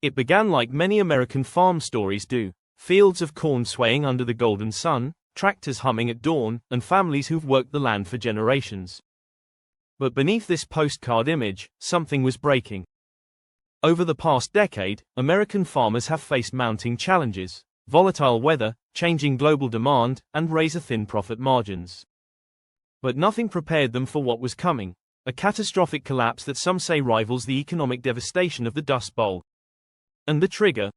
It began like many American farm stories do, fields of corn swaying under the golden sun, tractors humming at dawn, and families who've worked the land for generations. But beneath this postcard image, something was breaking. Over the past decade, American farmers have faced mounting challenges: volatile weather, changing global demand, and razor-thin profit margins. But nothing prepared them for what was coming: a catastrophic collapse that some say rivals the economic devastation of the Dust Bowl. And the trigger?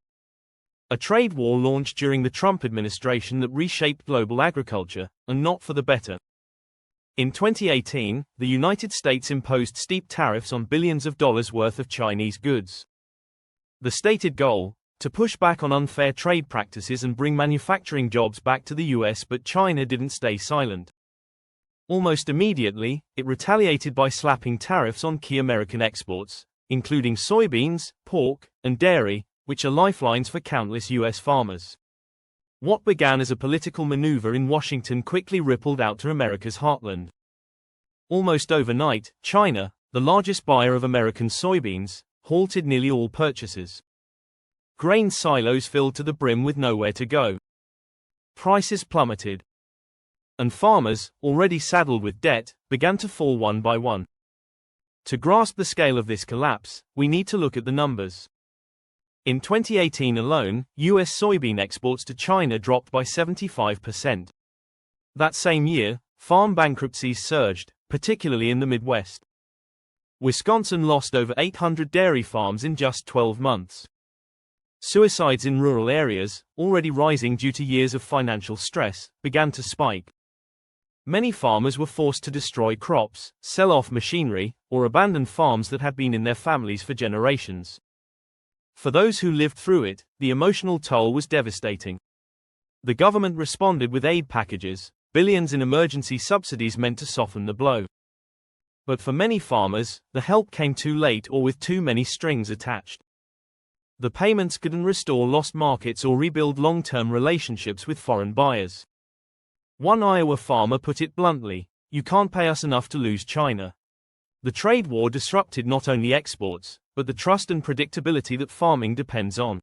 A trade war launched during the Trump administration that reshaped global agriculture, and not for the better. In 2018, the United States imposed steep tariffs on billions of dollars worth of Chinese goods. The stated goal: to push back on unfair trade practices and bring manufacturing jobs back to the US. But China didn't stay silent. Almost immediately, it retaliated by slapping tariffs on key American exports, including soybeans, pork, and dairy, which are lifelines for countless US farmers. What began as a political maneuver in Washington quickly rippled out to America's heartland. Almost overnight, China, the largest buyer of American soybeans, halted nearly all purchases. Grain silos filled to the brim with nowhere to go. Prices plummeted. And farmers, already saddled with debt, began to fall one by one. To grasp the scale of this collapse, we need to look at the numbers. In 2018 alone, US soybean exports to China dropped by 75%. That same year, farm bankruptcies surged, particularly in the Midwest. Wisconsin lost over 800 dairy farms in just 12 months. Suicides in rural areas, already rising due to years of financial stress, began to spike. Many farmers were forced to destroy crops, sell off machinery, or abandon farms that had been in their families for generations. For those who lived through it, the emotional toll was devastating. The government responded with aid packages, billions in emergency subsidies meant to soften the blow. But for many farmers, the help came too late or with too many strings attached. The payments couldn't restore lost markets or rebuild long-term relationships with foreign buyers. One Iowa farmer put it bluntly: "You can't pay us enough to lose China." The trade war disrupted not only exports, but the trust and predictability that farming depends on.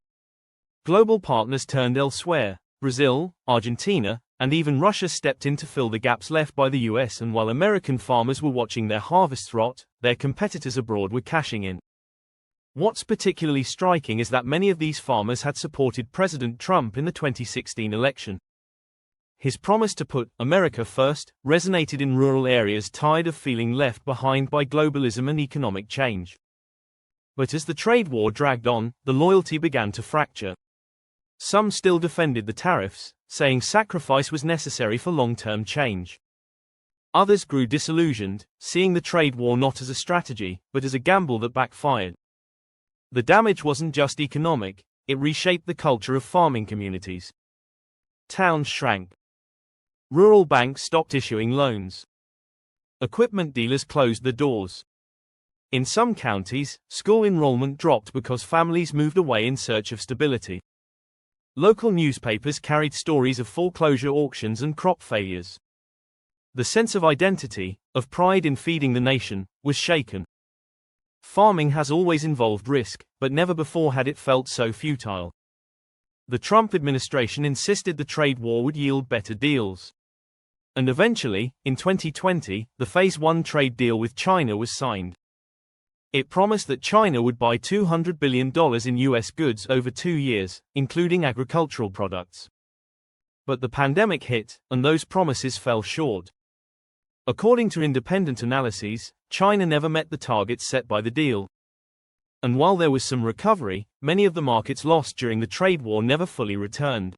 Global partners turned elsewhere. Brazil, Argentina, and even Russia stepped in to fill the gaps left by the US, and while American farmers were watching their harvests rot, their competitors abroad were cashing in. What's particularly striking is that many of these farmers had supported President Trump in the 2016 election. His promise to put America first resonated in rural areas tired of feeling left behind by globalism and economic change. But as the trade war dragged on, the loyalty began to fracture. Some still defended the tariffs, saying sacrifice was necessary for long-term change. Others grew disillusioned, seeing the trade war not as a strategy, but as a gamble that backfired. The damage wasn't just economic, it reshaped the culture of farming communities. Towns shrank. Rural banks stopped issuing loans. Equipment dealers closed their doors. In some counties, school enrollment dropped because families moved away in search of stability. Local newspapers carried stories of foreclosure auctions and crop failures. The sense of identity, of pride in feeding the nation, was shaken. Farming has always involved risk, but never before had it felt so futile. The Trump administration insisted the trade war would yield better deals. And eventually, in 2020, the Phase 1 trade deal with China was signed. It promised that China would buy $200 billion in US goods over 2 years, including agricultural products. But the pandemic hit, and those promises fell short. According to independent analyses, China never met the targets set by the deal. And while there was some recovery, many of the markets lost during the trade war never fully returned.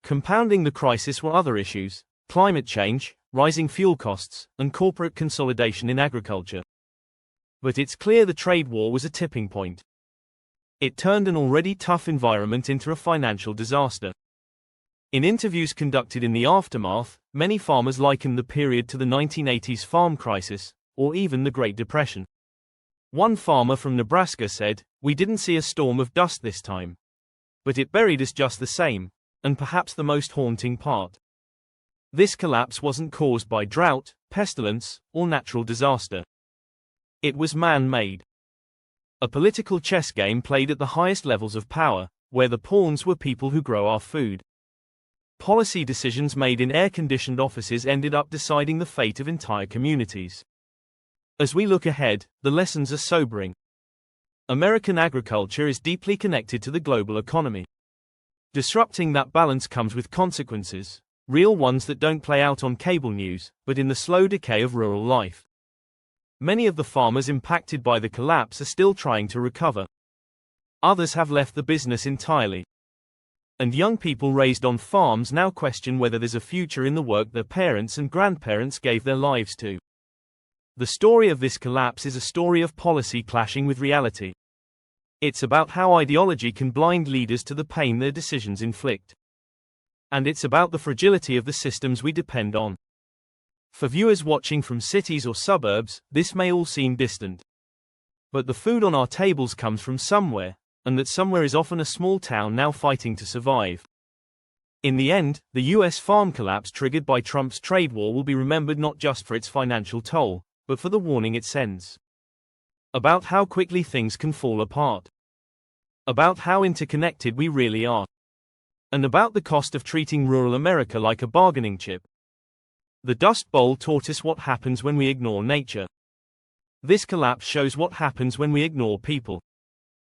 Compounding the crisis were other issues: climate change, rising fuel costs, and corporate consolidation in agriculture. But it's clear the trade war was a tipping point. It turned an already tough environment into a financial disaster. In interviews conducted in the aftermath, many farmers likened the period to the 1980s farm crisis, or even the Great Depression. One farmer from Nebraska said, "We didn't see a storm of dust this time. But it buried us just the same," and perhaps the most haunting part: this collapse wasn't caused by drought, pestilence, or natural disaster. It was man-made. A political chess game played at the highest levels of power, where the pawns were people who grow our food. Policy decisions made in air-conditioned offices ended up deciding the fate of entire communities. As we look ahead, the lessons are sobering. American agriculture is deeply connected to the global economy. Disrupting that balance comes with consequences, real ones that don't play out on cable news, but in the slow decay of rural life. Many of the farmers impacted by the collapse are still trying to recover. Others have left the business entirely. And young people raised on farms now question whether there's a future in the work their parents and grandparents gave their lives to. The story of this collapse is a story of policy clashing with reality. It's about how ideology can blind leaders to the pain their decisions inflict. And it's about the fragility of the systems we depend on. For viewers watching from cities or suburbs, this may all seem distant. But the food on our tables comes from somewhere, and that somewhere is often a small town now fighting to survive. In the end, the US farm collapse triggered by Trump's trade war will be remembered not just for its financial toll, but for the warning it sends. About how quickly things can fall apart. About how interconnected we really are. And about the cost of treating rural America like a bargaining chip. The Dust Bowl taught us what happens when we ignore nature. This collapse shows what happens when we ignore people.